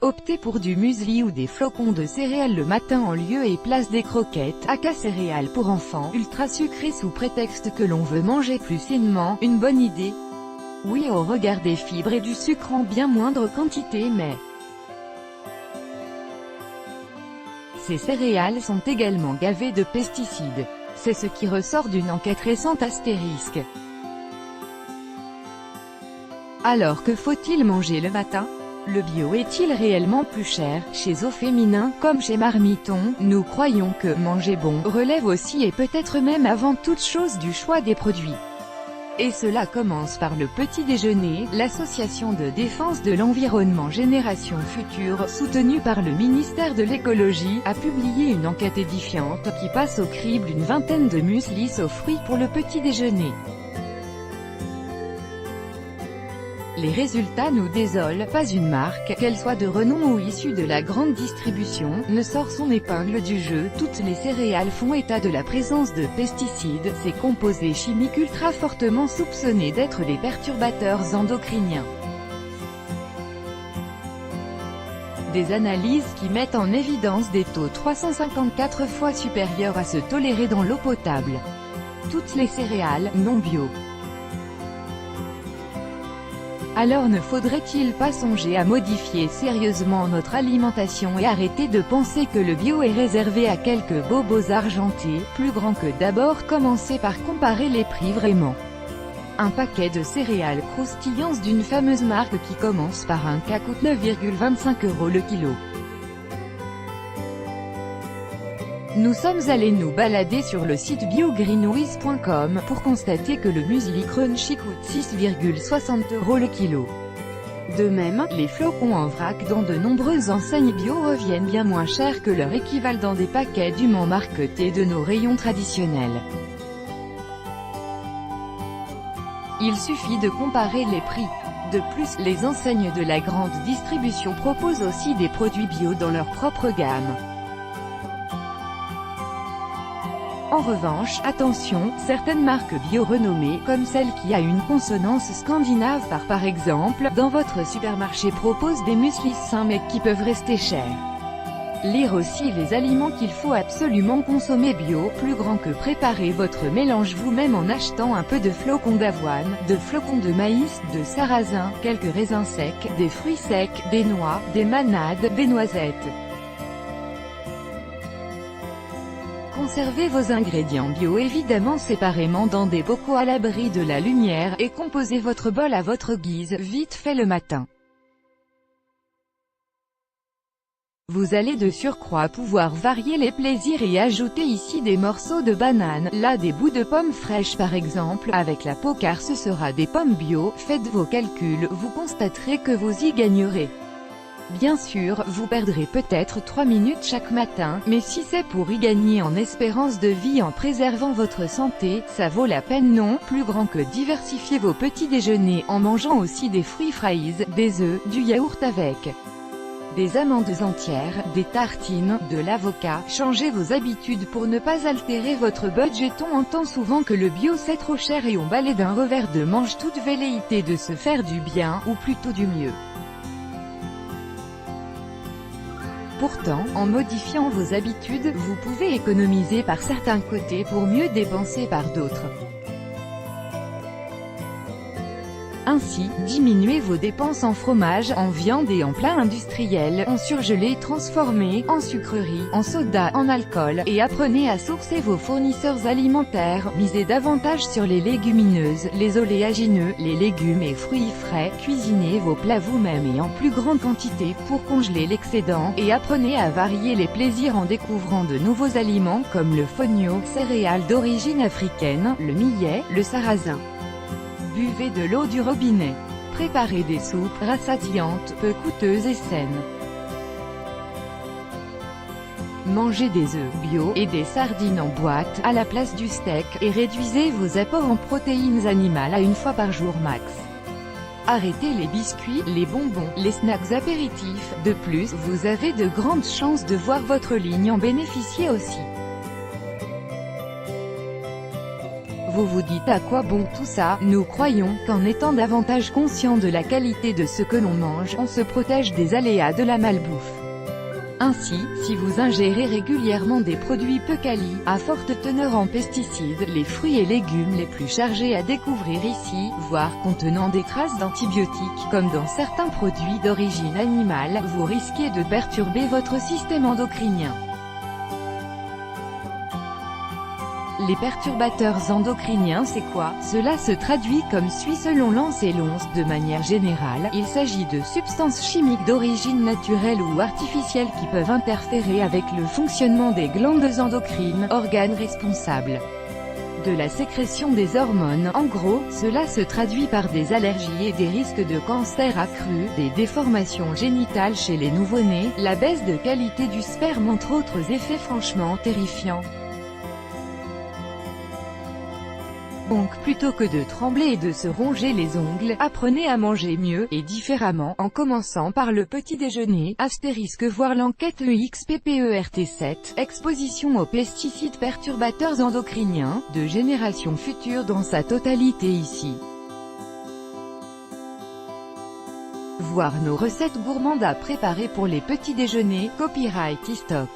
Optez pour du muesli ou des flocons de céréales le matin en lieu et place des croquettes, aka céréales pour enfants, ultra sucrées sous prétexte que l'on veut manger plus sainement, une bonne idée? Oui au regard des fibres et du sucre en bien moindre quantité mais ces céréales sont également gavées de pesticides. C'est ce qui ressort d'une enquête récente Astérisque. Alors que faut-il manger le matin? Le bio est-il réellement plus cher? Chez Au Féminin, comme chez Marmiton, nous croyons que manger bon relève aussi et peut-être même avant toute chose du choix des produits. Et cela commence par le petit déjeuner. L'association de défense de l'environnement Génération Future, soutenue par le ministère de l'écologie, a publié une enquête édifiante qui passe au crible une vingtaine de mueslis aux fruits pour le petit déjeuner. Les résultats nous désolent, pas une marque, qu'elle soit de renom ou issue de la grande distribution, ne sort son épingle du jeu. Toutes les céréales font état de la présence de pesticides, ces composés chimiques ultra fortement soupçonnés d'être des perturbateurs endocriniens. Des analyses qui mettent en évidence des taux 354 fois supérieurs à ceux tolérés dans l'eau potable. Toutes les céréales, non bio. Alors ne faudrait-il pas songer à modifier sérieusement notre alimentation et arrêter de penser que le bio est réservé à quelques bobos argentés, plus grands que d'abord commencer par comparer les prix vraiment. Un paquet de céréales croustillantes d'une fameuse marque qui commence par un K coûte 9,25 € le kilo. Nous sommes allés nous balader sur le site biogreenwiz.com pour constater que le muesli crunchy coûte 6,60 € le kilo. De même, les flocons en vrac dans de nombreuses enseignes bio reviennent bien moins cher que leur équivalent dans des paquets dûment marquetés de nos rayons traditionnels. Il suffit de comparer les prix. De plus, les enseignes de la grande distribution proposent aussi des produits bio dans leur propre gamme. En revanche, attention, certaines marques bio renommées, comme celle qui a une consonance scandinave par exemple, dans votre supermarché proposent des mueslis sains mais qui peuvent rester chers. Lire aussi les aliments qu'il faut absolument consommer bio, plus grand que préparer votre mélange vous-même en achetant un peu de flocons d'avoine, de flocons de maïs, de sarrasin, quelques raisins secs, des fruits secs, des noix, des manades, des noisettes. Conservez vos ingrédients bio évidemment séparément dans des bocaux à l'abri de la lumière, et composez votre bol à votre guise, vite fait le matin. Vous allez de surcroît pouvoir varier les plaisirs et ajouter ici des morceaux de banane, là des bouts de pommes fraîches par exemple, avec la peau car ce sera des pommes bio. Faites vos calculs, vous constaterez que vous y gagnerez. Bien sûr, vous perdrez peut-être 3 minutes chaque matin, mais si c'est pour y gagner en espérance de vie en préservant votre santé, ça vaut la peine non, plus grand que diversifier vos petits déjeuners en mangeant aussi des fruits fries, des œufs, du yaourt avec des amandes entières, des tartines, de l'avocat. Changez vos habitudes pour ne pas altérer votre budget. On entend souvent que le bio c'est trop cher et on balaie d'un revers de manche toute velléité de se faire du bien, ou plutôt du mieux. Pourtant, en modifiant vos habitudes, vous pouvez économiser par certains côtés pour mieux dépenser par d'autres. Ainsi, diminuez vos dépenses en fromage, en viande et en plats industriels, en surgelés transformés, en sucreries, en soda, en alcool, et apprenez à sourcer vos fournisseurs alimentaires. Misez davantage sur les légumineuses, les oléagineux, les légumes et fruits frais. Cuisinez vos plats vous-même et en plus grande quantité pour congeler l'excédent, et apprenez à varier les plaisirs en découvrant de nouveaux aliments comme le fonio, céréales d'origine africaine, le millet, le sarrasin. Buvez de l'eau du robinet. Préparez des soupes rassasiantes, peu coûteuses et saines. Mangez des œufs bio et des sardines en boîte à la place du steak, et réduisez vos apports en protéines animales à 1 fois par jour max. Arrêtez les biscuits, les bonbons, les snacks apéritifs. De plus, vous avez de grandes chances de voir votre ligne en bénéficier aussi. Vous vous dites à quoi bon tout ça? Nous croyons qu'en étant davantage conscient de la qualité de ce que l'on mange, on se protège des aléas de la malbouffe. Ainsi, si vous ingérez régulièrement des produits peu quali, à forte teneur en pesticides, les fruits et légumes les plus chargés à découvrir ici, voire contenant des traces d'antibiotiques, comme dans certains produits d'origine animale, vous risquez de perturber votre système endocrinien. Les perturbateurs endocriniens, c'est quoi? Cela se traduit comme suit selon Lancelot. De manière générale, il s'agit de substances chimiques d'origine naturelle ou artificielle qui peuvent interférer avec le fonctionnement des glandes endocrines, organes responsables de la sécrétion des hormones. En gros, cela se traduit par des allergies et des risques de cancer accrus, des déformations génitales chez les nouveau-nés, la baisse de qualité du sperme entre autres effets franchement terrifiants. Donc plutôt que de trembler et de se ronger les ongles, apprenez à manger mieux, et différemment, en commençant par le petit déjeuner. Astérisque voir l'enquête EXPPERT7, exposition aux pesticides perturbateurs endocriniens, de génération future dans sa totalité ici. Voir nos recettes gourmandes à préparer pour les petits déjeuners, copyright iStock.